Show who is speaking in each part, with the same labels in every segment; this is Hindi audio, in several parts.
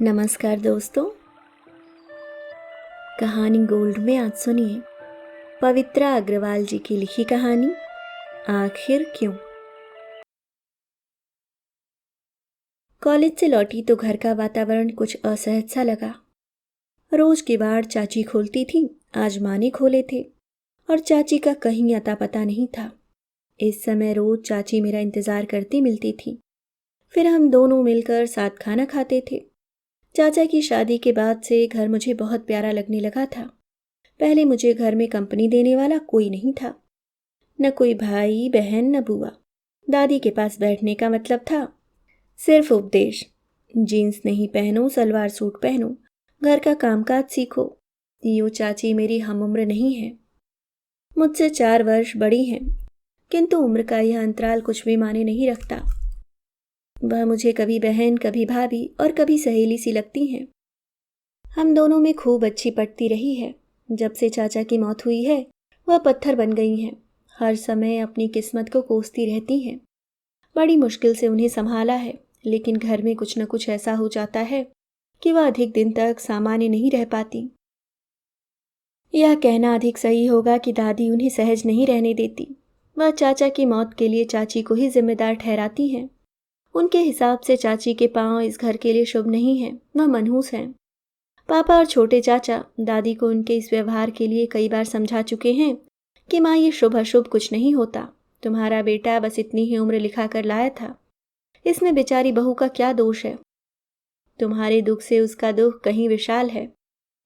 Speaker 1: नमस्कार दोस्तों। कहानी गोल्ड में आज सुनिए पवित्रा अग्रवाल जी की लिखी कहानी आखिर क्यों। कॉलेज से लौटी तो घर का वातावरण कुछ असहज सा लगा। रोज किवाड़ चाची खोलती थी, आज माँ ने खोले थे और चाची का कहीं अता पता नहीं था। इस समय रोज चाची मेरा इंतजार करती मिलती थी, फिर हम दोनों मिलकर साथ खाना खाते थे। चाचा की शादी के बाद से घर मुझे बहुत प्यारा लगने लगा था। पहले मुझे घर में कंपनी देने वाला कोई नहीं था, न कोई भाई बहन न बुआ। दादी के पास बैठने का मतलब था सिर्फ उपदेश। जीन्स नहीं पहनो, सलवार सूट पहनो, घर का कामकाज सीखो। यूँ चाची मेरी हम उम्र नहीं है, मुझसे 4 वर्ष बड़ी हैं, किंतु उम्र का यह अंतराल कुछ भी माने नहीं रखता। वह मुझे कभी बहन, कभी भाभी और कभी सहेली सी लगती हैं। हम दोनों में खूब अच्छी पटती रही है। जब से चाचा की मौत हुई है वह पत्थर बन गई हैं। हर समय अपनी किस्मत को कोसती रहती हैं। बड़ी मुश्किल से उन्हें संभाला है, लेकिन घर में कुछ न कुछ ऐसा हो जाता है कि वह अधिक दिन तक सामान्य नहीं रह पाती। यह कहना अधिक सही होगा कि दादी उन्हें सहज नहीं रहने देती। वह चाचा की मौत के लिए चाची को ही जिम्मेदार ठहराती हैं। उनके हिसाब से चाची के पांव इस घर के लिए शुभ नहीं हैं, वह मनहूस हैं। पापा और छोटे चाचा दादी को उनके इस व्यवहार के लिए कई बार समझा चुके हैं कि माँ, ये शुभ अशुभ कुछ नहीं होता। तुम्हारा बेटा बस इतनी ही उम्र लिखा कर लाया था, इसमें बेचारी बहू का क्या दोष है। तुम्हारे दुख से उसका दुख कहीं विशाल है।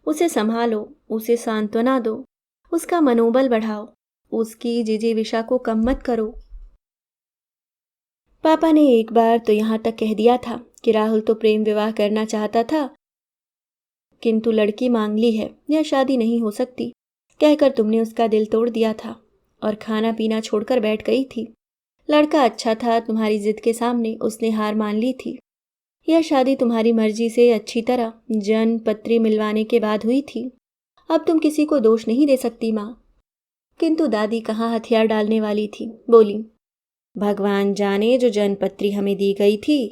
Speaker 1: उसे संभालो, उसे सांत्वना दो, उसका मनोबल बढ़ाओ, उसकी जिजीविषा को कम मत करो। पापा ने एक बार तो यहाँ तक कह दिया था कि राहुल तो प्रेम विवाह करना चाहता था, किंतु लड़की मांग ली है, यह शादी नहीं हो सकती कहकर तुमने उसका दिल तोड़ दिया था और खाना पीना छोड़कर बैठ गई थी। लड़का अच्छा था, तुम्हारी जिद के सामने उसने हार मान ली थी। यह शादी तुम्हारी मर्जी से अच्छी तरह जन पत्री मिलवाने के बाद हुई थी। अब तुम किसी को दोष नहीं दे सकती माँ। किंतु दादी कहाँ हथियार डालने वाली थी, बोली, भगवान जाने जो जनपत्री हमें दी गई थी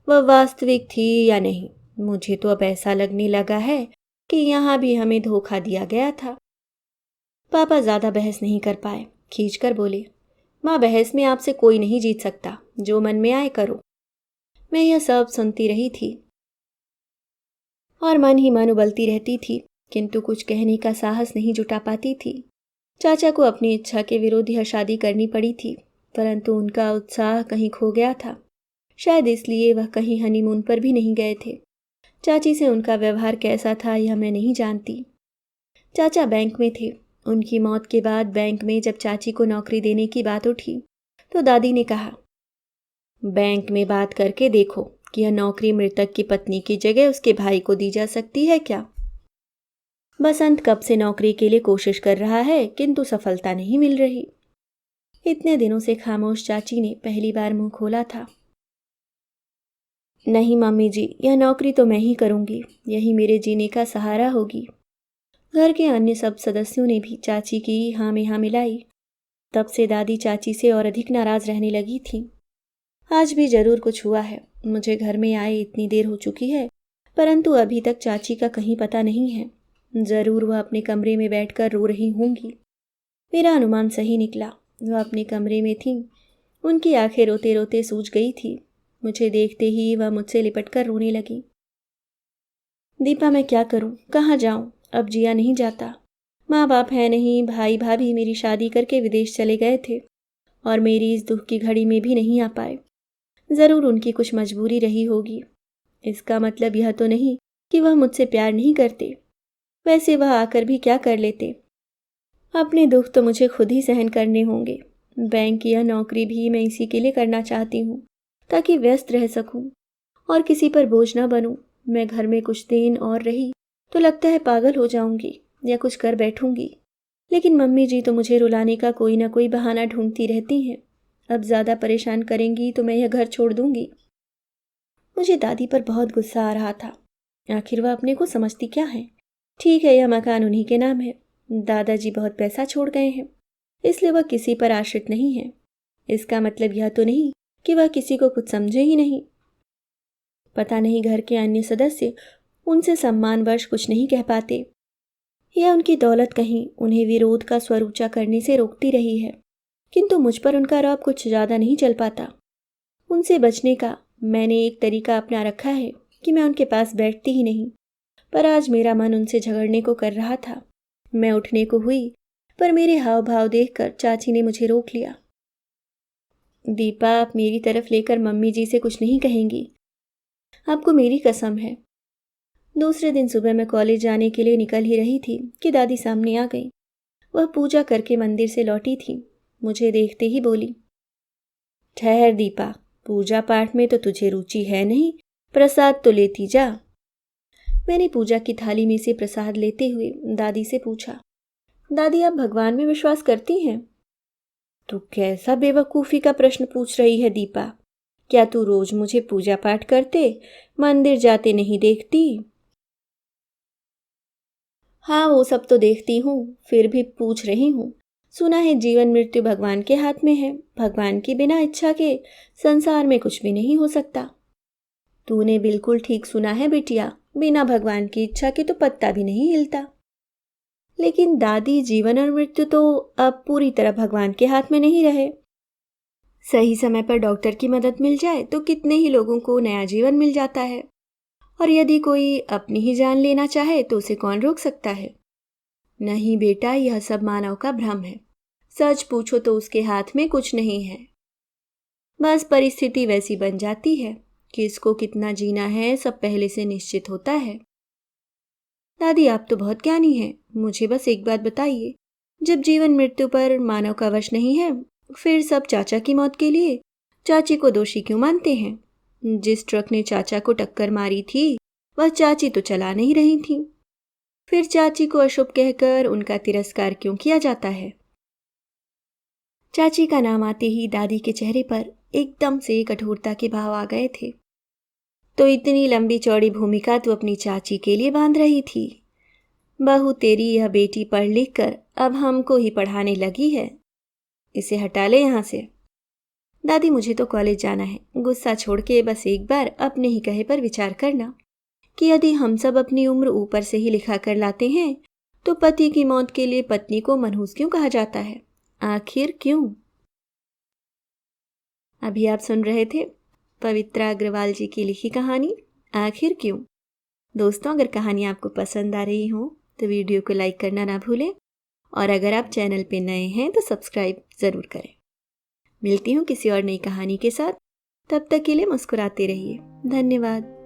Speaker 1: वह वास्तविक थी या नहीं। मुझे तो अब ऐसा लगने लगा है कि यहाँ भी हमें धोखा दिया गया था। पापा ज्यादा बहस नहीं कर पाए, खींचकर बोले, माँ, बहस में आपसे कोई नहीं जीत सकता, जो मन में आए करो। मैं यह सब सुनती रही थी और मन ही मन उबलती रहती थी, किंतु कुछ कहने का साहस नहीं जुटा पाती थी। चाचा को अपनी इच्छा के विरोध यह शादी करनी पड़ी थी, परंतु उनका उत्साह कहीं खो गया था। शायद इसलिए वह कहीं हनीमून पर भी नहीं गए थे। चाची से उनका व्यवहार कैसा था यह मैं नहीं जानती। चाचा बैंक में थे। उनकी मौत के बाद बैंक में जब चाची को नौकरी देने की बात उठी तो दादी ने कहा, बैंक में बात करके देखो कि यह नौकरी मृतक की पत्नी की जगह उसके भाई को दी जा सकती है क्या। बसंत कब से नौकरी के लिए कोशिश कर रहा है, किंतु सफलता नहीं मिल रही। इतने दिनों से खामोश चाची ने पहली बार मुंह खोला था। नहीं मम्मी जी, यह नौकरी तो मैं ही करूंगी, यही मेरे जीने का सहारा होगी। घर के अन्य सब सदस्यों ने भी चाची की हाँ में हाँ मिलाई। तब से दादी चाची से और अधिक नाराज रहने लगी थी। आज भी जरूर कुछ हुआ है। मुझे घर में आए इतनी देर हो चुकी है, परंतु अभी तक चाची का कहीं पता नहीं है। जरूर वह अपने कमरे में बैठकर रो रही होंगी। मेरा अनुमान सही निकला, वह अपने कमरे में थी। उनकी आंखें रोते रोते सूज गई थी। मुझे देखते ही वह मुझसे लिपटकर रोने लगी। दीपा, मैं क्या करूं, कहाँ जाऊं, अब जिया नहीं जाता। माँ बाप है नहीं, भाई भाभी मेरी शादी करके विदेश चले गए थे और मेरी इस दुख की घड़ी में भी नहीं आ पाए। जरूर उनकी कुछ मजबूरी रही होगी। इसका मतलब यह तो नहीं कि वह मुझसे प्यार नहीं करते, वैसे वह आकर भी क्या कर लेते। अपने दुख तो मुझे खुद ही सहन करने होंगे। बैंक की यह नौकरी भी मैं इसी के लिए करना चाहती हूँ, ताकि व्यस्त रह सकूं और किसी पर बोझ न बनूं। मैं घर में कुछ दिन और रही तो लगता है पागल हो जाऊंगी या कुछ कर बैठूंगी, लेकिन मम्मी जी तो मुझे रुलाने का कोई ना कोई बहाना ढूंढती रहती हैं। अब ज्यादा परेशान करेंगी तो मैं यह घर छोड़ दूंगी। मुझे दादी पर बहुत गुस्सा आ रहा था। आखिर वह अपने को समझती क्या है। ठीक है, यह मकान उन्हीं के नाम है। दादाजी बहुत पैसा छोड़ गए हैं, इसलिए वह किसी पर आश्रित नहीं है। इसका मतलब यह तो नहीं कि वह किसी को कुछ समझे ही नहीं। पता नहीं घर के अन्य सदस्य उनसे सम्मानवश कुछ नहीं कह पाते, या उनकी दौलत कहीं उन्हें विरोध का स्वर ऊंचा करने से रोकती रही है। किंतु मुझ पर उनका रौब कुछ ज़्यादा नहीं चल पाता। उनसे बचने का मैंने एक तरीका अपना रखा है कि मैं उनके पास बैठती ही नहीं। पर आज मेरा मन उनसे झगड़ने को कर रहा था। मैं उठने को हुई, पर मेरे हाव भाव देखकर चाची ने मुझे रोक लिया। दीपा, आप मेरी तरफ लेकर मम्मी जी से कुछ नहीं कहेंगी, आपको मेरी कसम है। दूसरे दिन सुबह मैं कॉलेज जाने के लिए निकल ही रही थी कि दादी सामने आ गई। वह पूजा करके मंदिर से लौटी थी। मुझे देखते ही बोली, ठहर दीपा, पूजा पाठ में तो तुझे रुचि है नहीं, प्रसाद तो लेती जा। मैंने पूजा की थाली में से प्रसाद लेते हुए दादी से पूछा, दादी आप भगवान में विश्वास करती हैं? तू कैसा बेवकूफ़ी का प्रश्न पूछ रही है दीपा? क्या तू रोज मुझे पूजा पाठ करते, मंदिर जाते नहीं देखती? हाँ, वो सब तो देखती हूँ, फिर भी पूछ रही हूँ। सुना है जीवन मृत्यु भगवान के हाथ में है, भगवान की बिना इच्छा के संसार में कुछ भी नहीं हो सकता। तूने बिल्कुल ठीक सुना है बिटिया, बिना भगवान की इच्छा के तो पत्ता भी नहीं हिलता। लेकिन दादी, जीवन और मृत्यु तो अब पूरी तरह भगवान के हाथ में नहीं रहे। सही समय पर डॉक्टर की मदद मिल जाए तो कितने ही लोगों को नया जीवन मिल जाता है, और यदि कोई अपनी ही जान लेना चाहे तो उसे कौन रोक सकता है? नहीं बेटा, यह सब मानव का भ्रम है। सच पूछो तो उसके हाथ में कुछ नहीं है। बस परिस्थिति वैसी बन जाती है कि इसको कितना जीना है सब पहले से निश्चित होता है। दादी, आप तो बहुत ज्ञानी हैं, मुझे बस एक बात बताइए, जब जीवन मृत्यु पर मानव का वश नहीं है, फिर सब चाचा की मौत के लिए चाची को दोषी क्यों मानते हैं? जिस ट्रक ने चाचा को टक्कर मारी थी वह चाची तो चला नहीं रही थी, फिर चाची को अशुभ कहकर उनका तिरस्कार क्यों किया जाता है? चाची का नाम आते ही दादी के चेहरे पर एकदम से कठोरता के भाव आ गए थे। तो इतनी लंबी चौड़ी भूमिका तू अपनी चाची के लिए बांध रही थी? बहू, तेरी यह बेटी पढ़ लिख कर अब हमको ही पढ़ाने लगी है, इसे हटा ले यहाँ से। दादी, मुझे तो कॉलेज जाना है। गुस्सा छोड़ के बस एक बार अपने ही कहे पर विचार करना कि यदि हम सब अपनी उम्र ऊपर से ही लिखा कर लाते हैं तो पति की मौत के लिए पत्नी को मनहूस क्यों कहा जाता है? आखिर क्यों? अभी आप सुन रहे थे पवित्रा अग्रवाल जी की लिखी कहानी आखिर क्यों। दोस्तों, अगर कहानी आपको पसंद आ रही हो तो वीडियो को लाइक करना ना भूलें, और अगर आप चैनल पे नए हैं तो सब्सक्राइब ज़रूर करें। मिलती हूँ किसी और नई कहानी के साथ, तब तक के लिए मुस्कुराते रहिए। धन्यवाद।